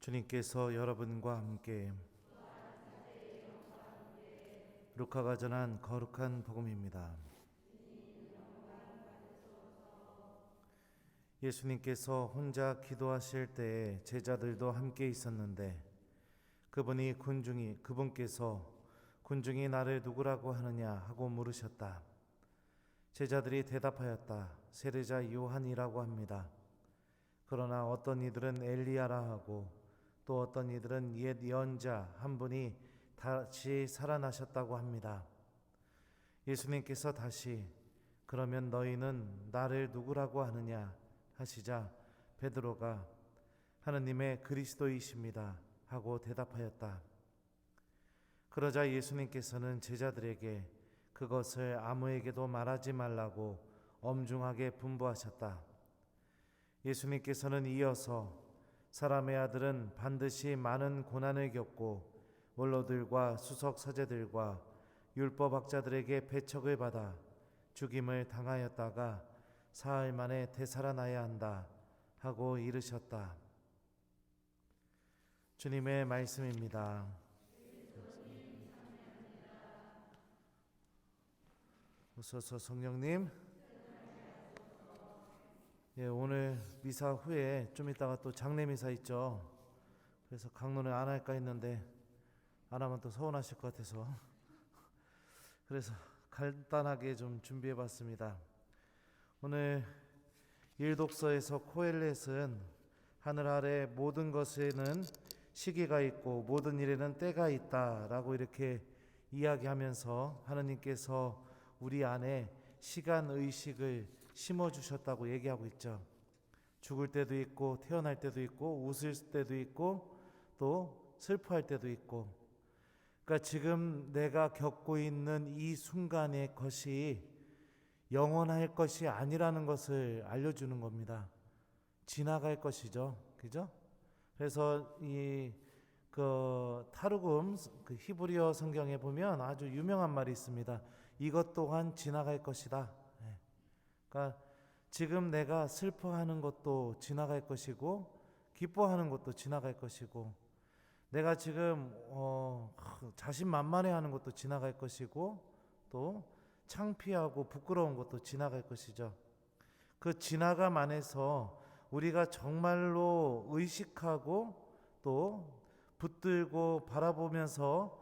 주님께서 여러분과 함께 루카가 전한 거룩한 복음입니다. 예수님께서 혼자 기도하실 때에 제자들도 함께 있었는데 그분께서 군중이 나를 누구라고 하느냐 하고 물으셨다. 제자들이 대답하였다. 세례자 요한이라고 합니다. 그러나 어떤 이들은 엘리야라 하고 또 어떤 이들은 옛 예언자 한 분이 다시 살아나셨다고 합니다. 예수님께서 다시 그러면 너희는 나를 누구라고 하느냐 하시자 베드로가 하느님의 그리스도이십니다 하고 대답하였다. 그러자 예수님께서는 제자들에게 그것을 아무에게도 말하지 말라고 엄중하게 분부하셨다. 예수님께서는 이어서 사람의 아들은 반드시 많은 고난을 겪고 원로들과 수석 서재들과 율법학자들에게 배척을 받아 죽임을 당하였다가 사흘 만에 되살아나야 한다 하고 이르셨다. 주님의 말씀입니다. 오소서 성령님. 오늘 미사 후에 좀 이따가 또 장례 미사 있죠. 그래서 강론을 안 할까 했는데 안 하면 또 서운하실 것 같아서 그래서 간단하게 좀 준비해 봤습니다. 오늘 일독서에서 코엘렛은 하늘 아래 모든 것에는 시기가 있고 모든 일에는 때가 있다라고 이렇게 이야기하면서 하느님께서 우리 안에 시간 의식을 심어주셨다고 얘기하고 있죠. 죽을 때도 있고 태어날 때도 있고 웃을 때도 있고 또 슬퍼할 때도 있고, 그러니까 지금 내가 겪고 있는 이 순간의 것이 영원할 것이 아니라는 것을 알려주는 겁니다. 지나갈 것이죠. 그죠? 그래서 타르금 히브리어 성경에 보면 아주 유명한 말이 있습니다. 이것 또한 지나갈 것이다. 그러니까 지금 내가 슬퍼하는 것도 지나갈 것이고 기뻐하는 것도 지나갈 것이고 내가 지금 자신만만해하는 것도 지나갈 것이고 또 창피하고 부끄러운 것도 지나갈 것이죠. 그 지나감 안에서 우리가 정말로 의식하고 또 붙들고 바라보면서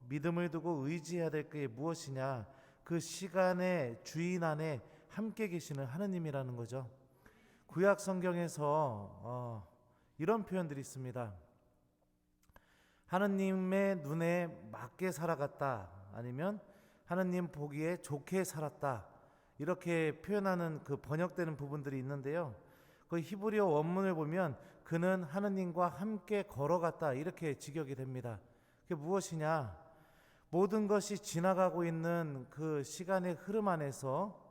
믿음을 두고 의지해야 될 게 무엇이냐, 그 시간의 주인 안에 함께 계시는 하느님이라는 거죠. 구약 성경에서 이런 표현들이 있습니다. 하느님의 눈에 맞게 살아갔다, 아니면 하느님 보기에 좋게 살았다, 이렇게 표현하는 그 번역되는 부분들이 있는데요. 그 히브리어 원문을 보면 그는 하느님과 함께 걸어갔다, 이렇게 직역이 됩니다. 그게 무엇이냐? 모든 것이 지나가고 있는 그 시간의 흐름 안에서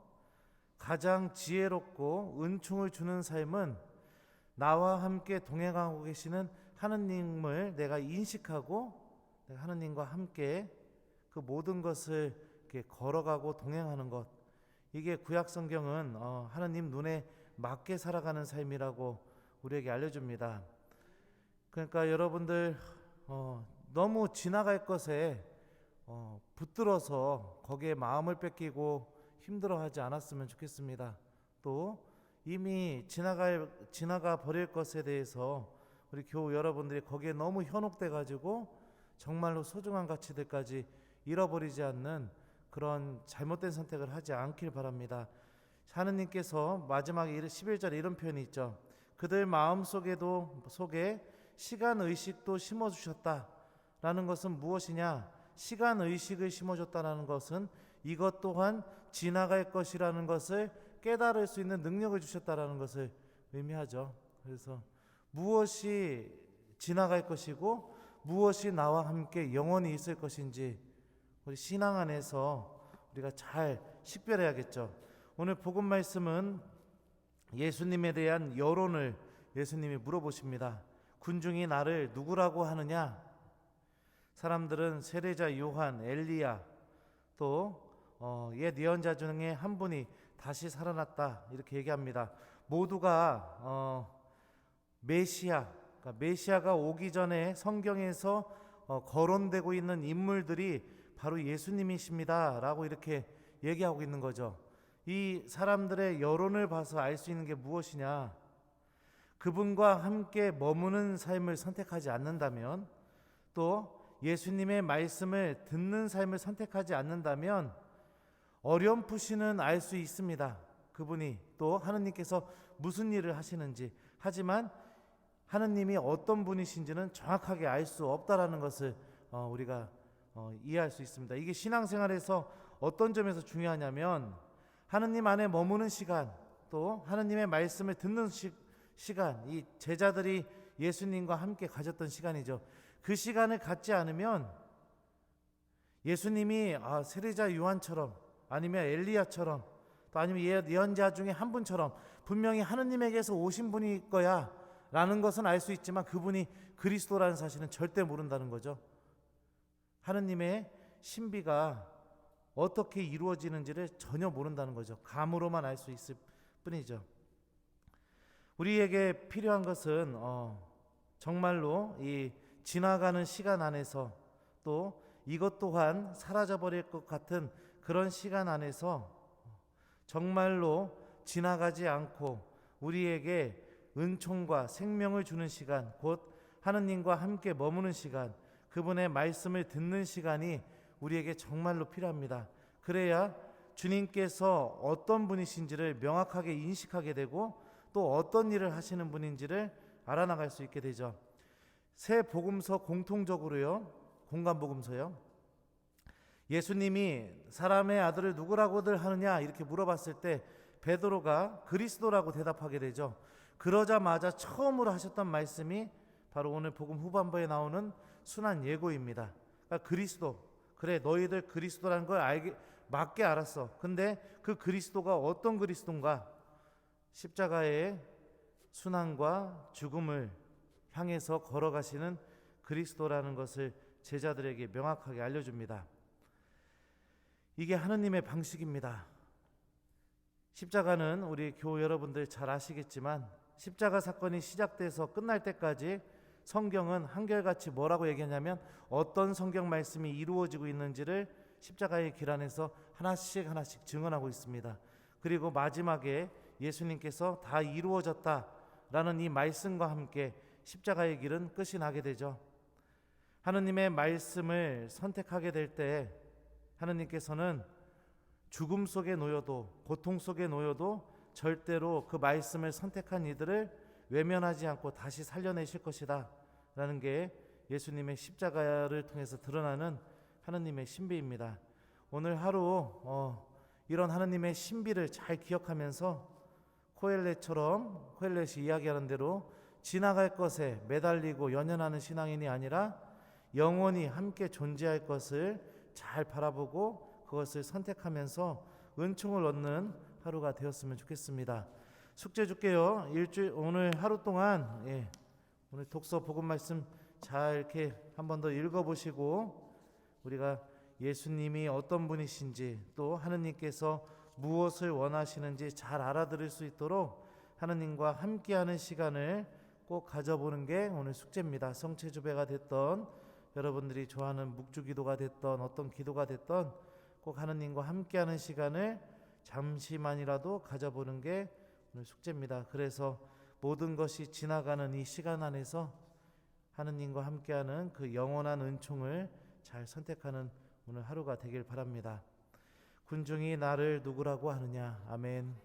가장 지혜롭고 은총을 주는 삶은 나와 함께 동행하고 계시는 하느님을 내가 인식하고 내가 하느님과 함께 그 모든 것을 이렇게 걸어가고 동행하는 것, 이게 구약 성경은 하느님 눈에 맞게 살아가는 삶이라고 우리에게 알려줍니다. 그러니까 여러분들 너무 지나갈 것에 붙들어서 거기에 마음을 뺏기고 힘들어하지 않았으면 좋겠습니다. 또 이미 지나가 버릴 것에 대해서 우리 교우 여러분들이 거기에 너무 현혹돼 가지고 정말로 소중한 가치들까지 잃어버리지 않는 그런 잘못된 선택을 하지 않길 바랍니다. 하느님께서 마지막에 11절에 이런 표현이 있죠. 그들 마음속에 시간 의식도 심어주셨다라는 것은 무엇이냐? 시간 의식을 심어줬다는 것은 이것 또한 지나갈 것이라는 것을 깨달을 수 있는 능력을 주셨다는 것을 의미하죠. 그래서 무엇이 지나갈 것이고 무엇이 나와 함께 영원히 있을 것인지 우리 신앙 안에서 우리가 잘 식별해야겠죠. 오늘 복음 말씀은 예수님에 대한 여론을 예수님이 물어보십니다. 군중이 나를 누구라고 하느냐? 사람들은 세례자 요한, 엘리야, 또 옛 예언자 중에 한 분이 다시 살아났다, 이렇게 얘기합니다. 모두가 메시아, 그러니까 메시아가 오기 전에 성경에서 거론되고 있는 인물들이 바로 예수님이십니다 라고 이렇게 얘기하고 있는 거죠. 이 사람들의 여론을 봐서 알 수 있는 게 무엇이냐, 그분과 함께 머무는 삶을 선택하지 않는다면, 또 예수님의 말씀을 듣는 삶을 선택하지 않는다면 어렴풋이는 알 수 있습니다. 그분이 또 하느님께서 무슨 일을 하시는지. 하지만 하느님이 어떤 분이신지는 정확하게 알 수 없다라는 것을 우리가 이해할 수 있습니다. 이게 신앙생활에서 어떤 점에서 중요하냐면, 하느님 안에 머무는 시간, 또 하느님의 말씀을 듣는 시간, 이 제자들이 예수님과 함께 가졌던 시간이죠. 그 시간을 갖지 않으면 예수님이 세례자 요한처럼, 아니면 엘리야처럼, 또 아니면 예언자 중에 한 분처럼 분명히 하느님에게서 오신 분일 거야 라는 것은 알 수 있지만, 그분이 그리스도라는 사실은 절대 모른다는 거죠. 하느님의 신비가 어떻게 이루어지는지를 전혀 모른다는 거죠. 감으로만 알 수 있을 뿐이죠. 우리에게 필요한 것은 정말로 이 지나가는 시간 안에서, 또 이것 또한 사라져버릴 것 같은 그런 시간 안에서 정말로 지나가지 않고 우리에게 은총과 생명을 주는 시간, 곧 하느님과 함께 머무는 시간, 그분의 말씀을 듣는 시간이 우리에게 정말로 필요합니다. 그래야 주님께서 어떤 분이신지를 명확하게 인식하게 되고, 또 어떤 일을 하시는 분인지를 알아나갈 수 있게 되죠. 새 복음서 공통적으로요, 공간 복음서요, 예수님이 사람의 아들을 누구라고들 하느냐 이렇게 물어봤을 때 베드로가 그리스도라고 대답하게 되죠. 그러자마자 처음으로 하셨던 말씀이 바로 오늘 복음 후반부에 나오는 순한 예고입니다. 그러니까 그리스도, 그래 너희들 그리스도라는 걸 맞게 알았어. 근데 그 그리스도가 어떤 그리스도인가? 십자가의 순환과 죽음을 향해서 걸어가시는 그리스도라는 것을 제자들에게 명확하게 알려줍니다. 이게 하느님의 방식입니다. 십자가는 우리 교우 여러분들 잘 아시겠지만, 십자가 사건이 시작돼서 끝날 때까지 성경은 한결같이 뭐라고 얘기하냐면, 어떤 성경 말씀이 이루어지고 있는지를 십자가의 길 안에서 하나씩 하나씩 증언하고 있습니다. 그리고 마지막에 예수님께서 다 이루어졌다라는 이 말씀과 함께 십자가의 길은 끝이 나게 되죠. 하느님의 말씀을 선택하게 될 때 하느님께서는 죽음 속에 놓여도, 고통 속에 놓여도 절대로 그 말씀을 선택한 이들을 외면하지 않고 다시 살려내실 것이다 라는 게 예수님의 십자가를 통해서 드러나는 하느님의 신비입니다. 오늘 하루 이런 하느님의 신비를 잘 기억하면서 코엘렛이 이야기하는 대로 지나갈 것에 매달리고 연연하는 신앙인이 아니라 영원히 함께 존재할 것을 잘 바라보고 그것을 선택하면서 은총을 얻는 하루가 되었으면 좋겠습니다. 숙제 줄게요. 오늘 하루 동안 오늘 독서 복음 말씀 잘 이렇게 한 번 더 읽어보시고, 우리가 예수님이 어떤 분이신지, 또 하느님께서 무엇을 원하시는지 잘 알아들을 수 있도록 하느님과 함께하는 시간을 꼭 가져보는 게 오늘 숙제입니다. 성체주배가 됐던, 여러분들이 좋아하는 묵주기도가 됐던, 어떤 기도가 됐던, 꼭 하느님과 함께하는 시간을 잠시만이라도 가져보는 게 오늘 숙제입니다. 그래서 모든 것이 지나가는 이 시간 안에서 하느님과 함께하는 그 영원한 은총을 잘 선택하는 오늘 하루가 되길 바랍니다. 군중이 나를 누구라고 하느냐. 아멘.